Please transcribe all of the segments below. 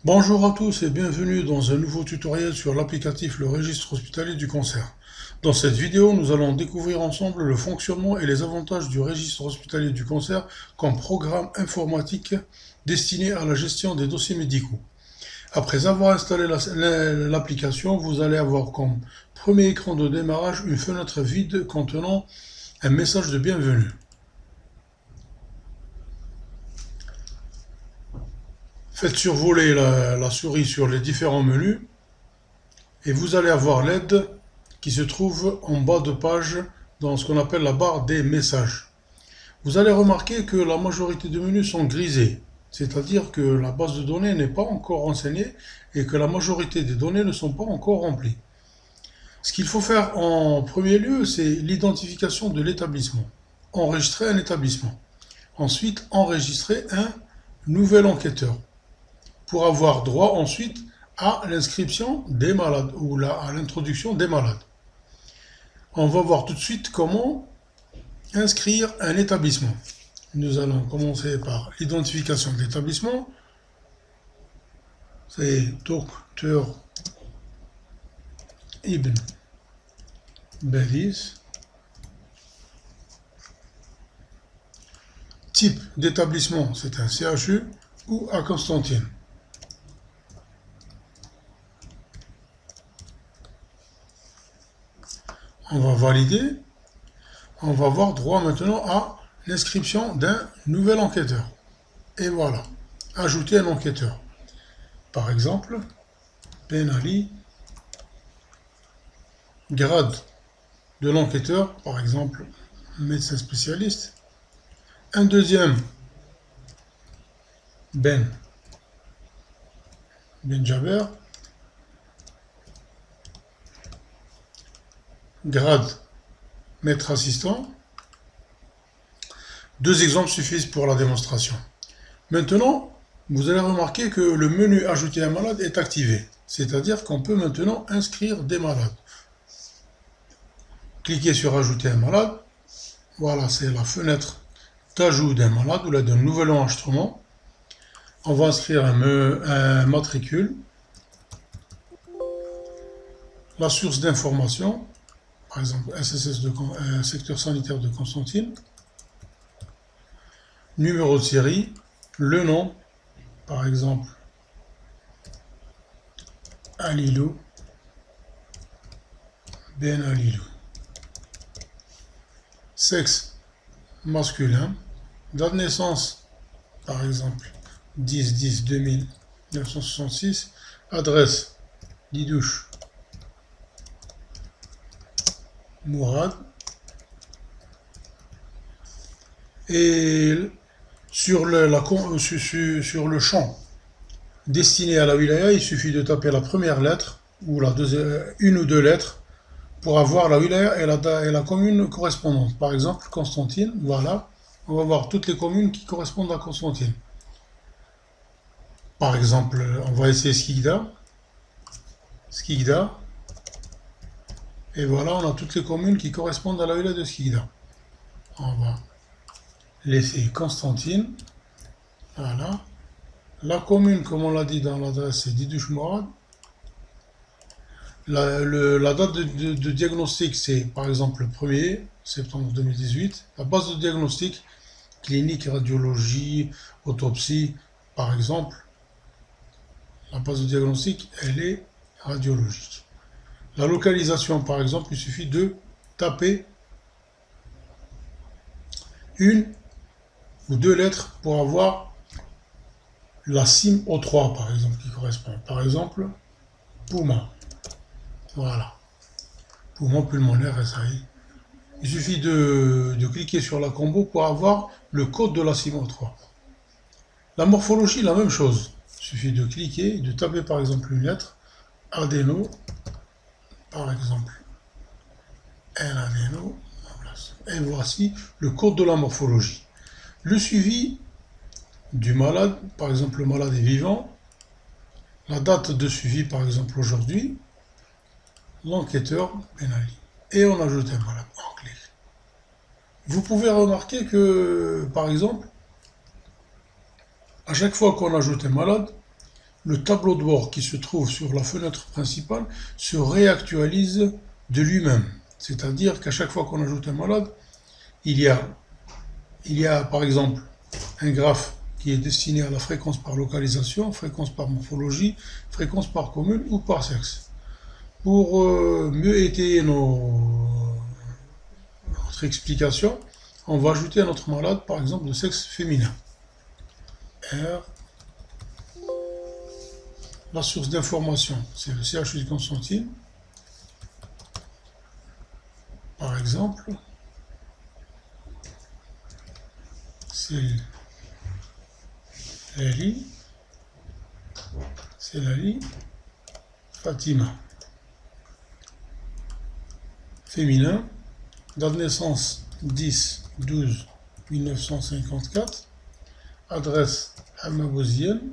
Bonjour à tous et bienvenue dans un nouveau tutoriel sur l'applicatif Le Registre Hospitalier du Cancer. Dans cette vidéo, nous allons découvrir ensemble le fonctionnement et les avantages du Registre Hospitalier du Cancer comme programme informatique destiné à la gestion des dossiers médicaux. Après avoir installé l'application, vous allez avoir comme premier écran de démarrage une fenêtre vide contenant un message de bienvenue. Faites survoler la souris sur les différents menus et vous allez avoir l'aide qui se trouve en bas de page dans ce qu'on appelle la barre des messages. Vous allez remarquer que la majorité des menus sont grisés, c'est-à-dire que la base de données n'est pas encore renseignée et que la majorité des données ne sont pas encore remplies. Ce qu'il faut faire en premier lieu, c'est l'identification de l'établissement. Enregistrer un établissement. Ensuite, enregistrer un nouvel enquêteur pour avoir droit ensuite à l'inscription des malades ou à l'introduction des malades. On va voir tout de suite comment inscrire un établissement. Nous allons commencer par l'identification de l'établissement. C'est Dr Ibn Baliz. Type d'établissement, c'est un CHU ou à Constantine. On va valider. On va avoir droit maintenant à l'inscription d'un nouvel enquêteur. Et voilà, ajouter un enquêteur. Par exemple, Ben Ali, grade de l'enquêteur, par exemple, médecin spécialiste. Un deuxième, Ben Jaber, grade maître assistant. Deux exemples suffisent pour la démonstration. Maintenant, vous allez remarquer que le menu Ajouter un malade est activé. C'est-à-dire qu'on peut maintenant inscrire des malades. Cliquez sur Ajouter un malade. Voilà, c'est la fenêtre d'ajout d'un malade ou d'un nouvel enregistrement. On va inscrire un matricule. La source d'information, par exemple SSS secteur sanitaire de Constantine. Numéro de série, le nom, par exemple Alilou, Ben Alilou. Sexe masculin, date de naissance, par exemple 10-10-2000-1966, adresse Didouche Mourad, et sur le champ destiné à la wilaya, il suffit de taper la première lettre ou une ou deux lettres pour avoir la wilaya et la commune correspondante. Par exemple, Constantine, voilà, on va voir toutes les communes qui correspondent à Constantine. Par exemple, on va essayer Skikda, et voilà, on a toutes les communes qui correspondent à la wilaya de Skikda. On va laisser Constantine, voilà. La commune, comme on l'a dit dans l'adresse, c'est Didouche Mourad. La date de diagnostic, c'est par exemple le 1er septembre 2018. La base de diagnostic, clinique, radiologie, autopsie, par exemple. La base de diagnostic, elle est radiologique. La localisation, par exemple, il suffit de taper une ou deux lettres pour avoir la CIM O3, par exemple, qui correspond. Par exemple, poumon. Voilà. Poumon pulmonaire SAI. Il suffit de cliquer sur la combo pour avoir le code de la CIM O3. La morphologie, la même chose. Il suffit de cliquer, de taper par exemple une lettre, adéno, par exemple, un adéno, et voici le code de la morphologie. Le suivi du malade, par exemple le malade est vivant, la date de suivi par exemple aujourd'hui, l'enquêteur Ben Ali. Et on ajoute un malade en clic. Vous pouvez remarquer que, par exemple, à chaque fois qu'on ajoute un malade, le tableau de bord qui se trouve sur la fenêtre principale se réactualise de lui-même. C'est-à-dire qu'à chaque fois qu'on ajoute un malade, il y a par exemple un graphe qui est destiné à la fréquence par localisation, fréquence par morphologie, fréquence par commune ou par sexe. Pour mieux étayer notre explication, on va ajouter un autre malade, par exemple de sexe féminin. R. La source d'information, c'est le CHU de Constantine. Par exemple, c'est Lali Fatima. Féminin, date de naissance 10-12-1954, adresse Hamabouzienne,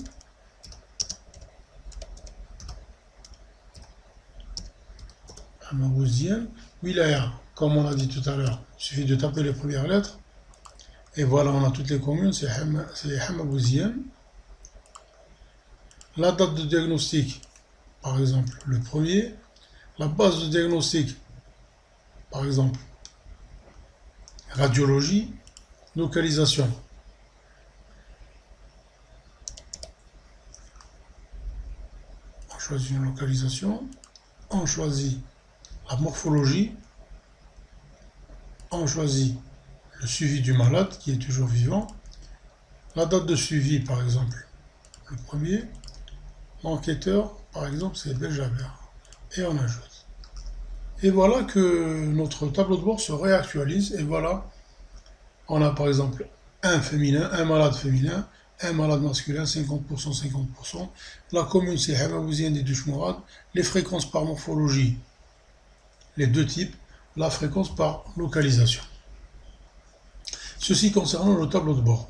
wilaya, comme on a dit tout à l'heure, il suffit de taper les premières lettres, et voilà, on a toutes les communes, c'est Hamabouzienne. La date de diagnostic, par exemple, le premier, la base de diagnostic, par exemple, radiologie, localisation. On choisit une localisation, on choisit la morphologie, on choisit le suivi du malade qui est toujours vivant, la date de suivi par exemple, le premier, l'enquêteur par exemple c'est Beljabert, et on ajoute. Et voilà que notre tableau de bord se réactualise, et voilà, on a par exemple un féminin, un malade féminin, un malade masculin, 50%, 50%. La commune, c'est Hamabouzienne et Duchmourad. Les fréquences par morphologie, les deux types. La fréquence par localisation. Ceci concernant le tableau de bord.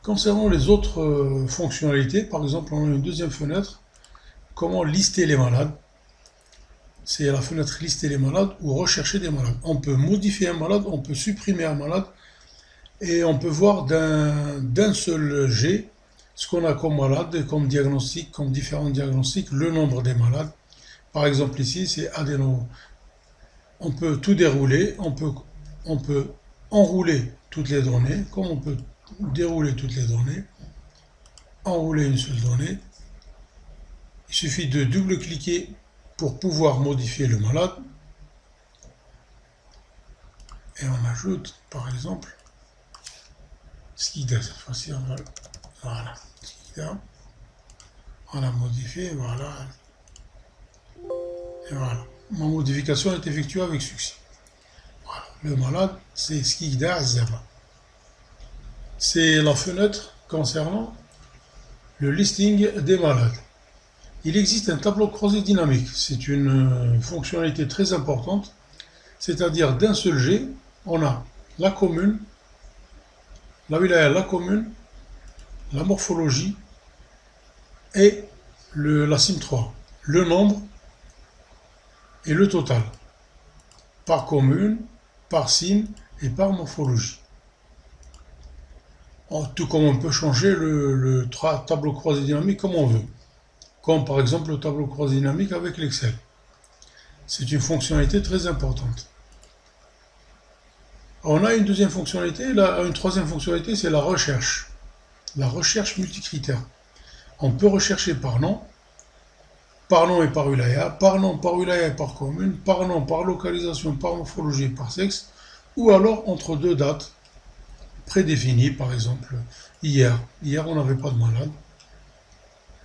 Concernant les autres fonctionnalités, par exemple, on a une deuxième fenêtre. Comment lister les malades? C'est la fenêtre lister les malades ou rechercher des malades. On peut modifier un malade, on peut supprimer un malade. Et on peut voir d'un seul jet ce qu'on a comme malade, comme diagnostic, comme différents diagnostics, le nombre des malades. Par exemple ici, c'est adéno. On peut tout dérouler, on peut enrouler toutes les données, comme on peut dérouler toutes les données, enrouler une seule donnée. Il suffit de double-cliquer pour pouvoir modifier le malade. Et on ajoute, par exemple, Skida, cette fois-ci, voilà, Skida, on a modifié, voilà, et voilà, ma modification est effectuée avec succès. Voilà, le malade, c'est Skida Azaba. C'est la fenêtre concernant le listing des malades. Il existe un tableau croisé dynamique, c'est une fonctionnalité très importante, c'est-à-dire d'un seul jet, on a la commune, la wilaya, la commune, la morphologie et la SIM3, le nombre et le total, par commune, par SIM et par morphologie. Tout comme on peut changer le tableau croisé dynamique comme on veut, comme par exemple le tableau croisé dynamique avec l'Excel. C'est une fonctionnalité très importante. On a une deuxième fonctionnalité, une troisième fonctionnalité, c'est la recherche multicritère. On peut rechercher par nom et par wilaya, par nom, par wilaya et par commune, par nom, par localisation, par morphologie et par sexe, ou alors entre deux dates prédéfinies, par exemple hier on n'avait pas de malade,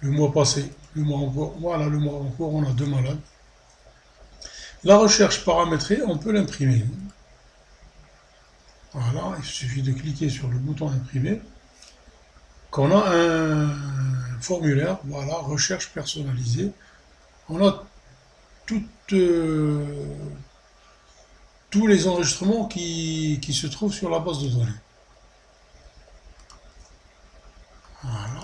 le mois passé, le mois en cours, voilà, le mois en cours, on a deux malades. La recherche paramétrée, on peut l'imprimer. Voilà, il suffit de cliquer sur le bouton imprimer, qu'on a un formulaire, voilà, recherche personnalisée. On a tous les enregistrements qui se trouvent sur la base de données. Voilà.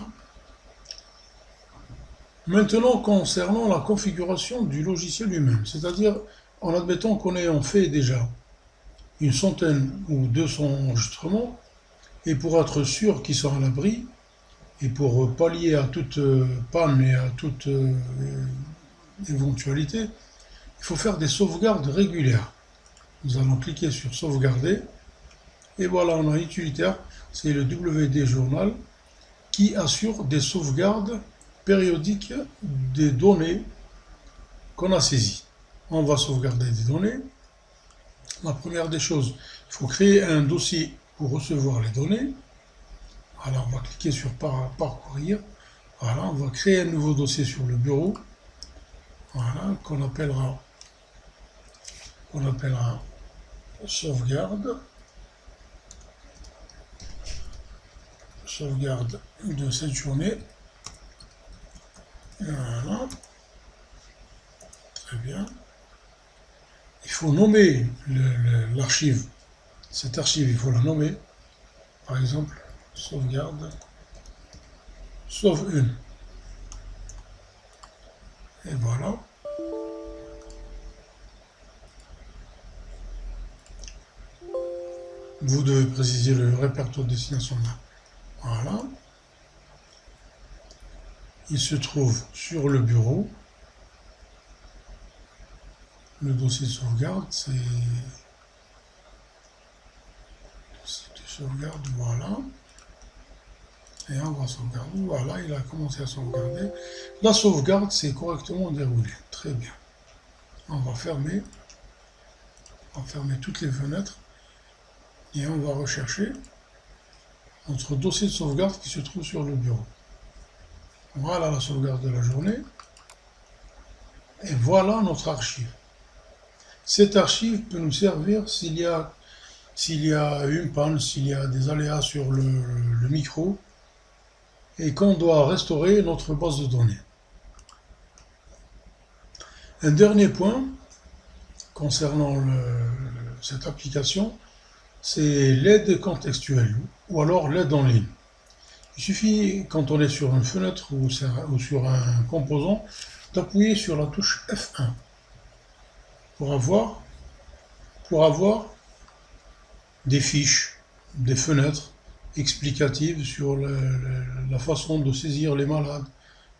Maintenant, concernant la configuration du logiciel lui-même, c'est-à-dire en admettant qu'on ait fait déjà une centaine ou 200 enregistrements, et pour être sûr qu'ils sont à l'abri, Et pour pallier à toute panne et à toute éventualité, il faut faire des sauvegardes régulières. Nous allons cliquer sur sauvegarder. Et voilà, on a un utilitaire, c'est le WD Journal, qui assure des sauvegardes périodiques des données qu'on a saisies. On va sauvegarder des données. La première des choses, il faut créer un dossier pour recevoir les données. Voilà, on va cliquer sur parcourir. Voilà, on va créer un nouveau dossier sur le bureau. Voilà, qu'on appellera sauvegarde. Sauvegarde de cette journée. Voilà. Très bien. Il faut nommer l'archive. Cette archive, il faut la nommer. Par exemple, sauvegarde, sauve une. Et voilà. Vous devez préciser le répertoire de destination là. Voilà. Il se trouve sur le bureau. Le dossier de sauvegarde, c'est dossier de sauvegarde, voilà. Et on va sauvegarder. Voilà, il a commencé à sauvegarder. La sauvegarde s'est correctement déroulée. Très bien. On va fermer toutes les fenêtres. Et on va rechercher notre dossier de sauvegarde qui se trouve sur le bureau. Voilà la sauvegarde de la journée. Et voilà notre archive. Cette archive peut nous servir s'il y a une panne, s'il y a des aléas sur le micro, et qu'on doit restaurer notre base de données. Un dernier point concernant cette application, c'est l'aide contextuelle, ou alors l'aide en ligne. Il suffit, quand on est sur une fenêtre ou sur un composant, d'appuyer sur la touche F1 pour avoir des fiches, des fenêtres explicatives sur la façon de saisir les malades,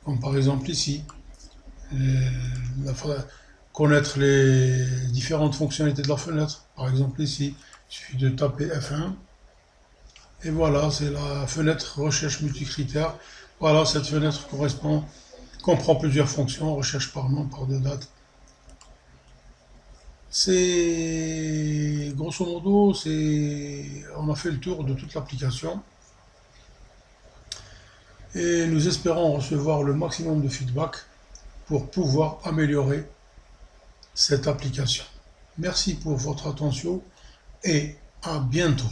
comme par exemple ici, connaître les différentes fonctionnalités de la fenêtre, par exemple ici, il suffit de taper F1, et voilà, c'est la fenêtre recherche multicritères. Voilà, cette fenêtre comprend plusieurs fonctions, recherche par nom, par de date. C'est grosso modo, on a fait le tour de toute l'application et nous espérons recevoir le maximum de feedback pour pouvoir améliorer cette application. Merci pour votre attention et à bientôt.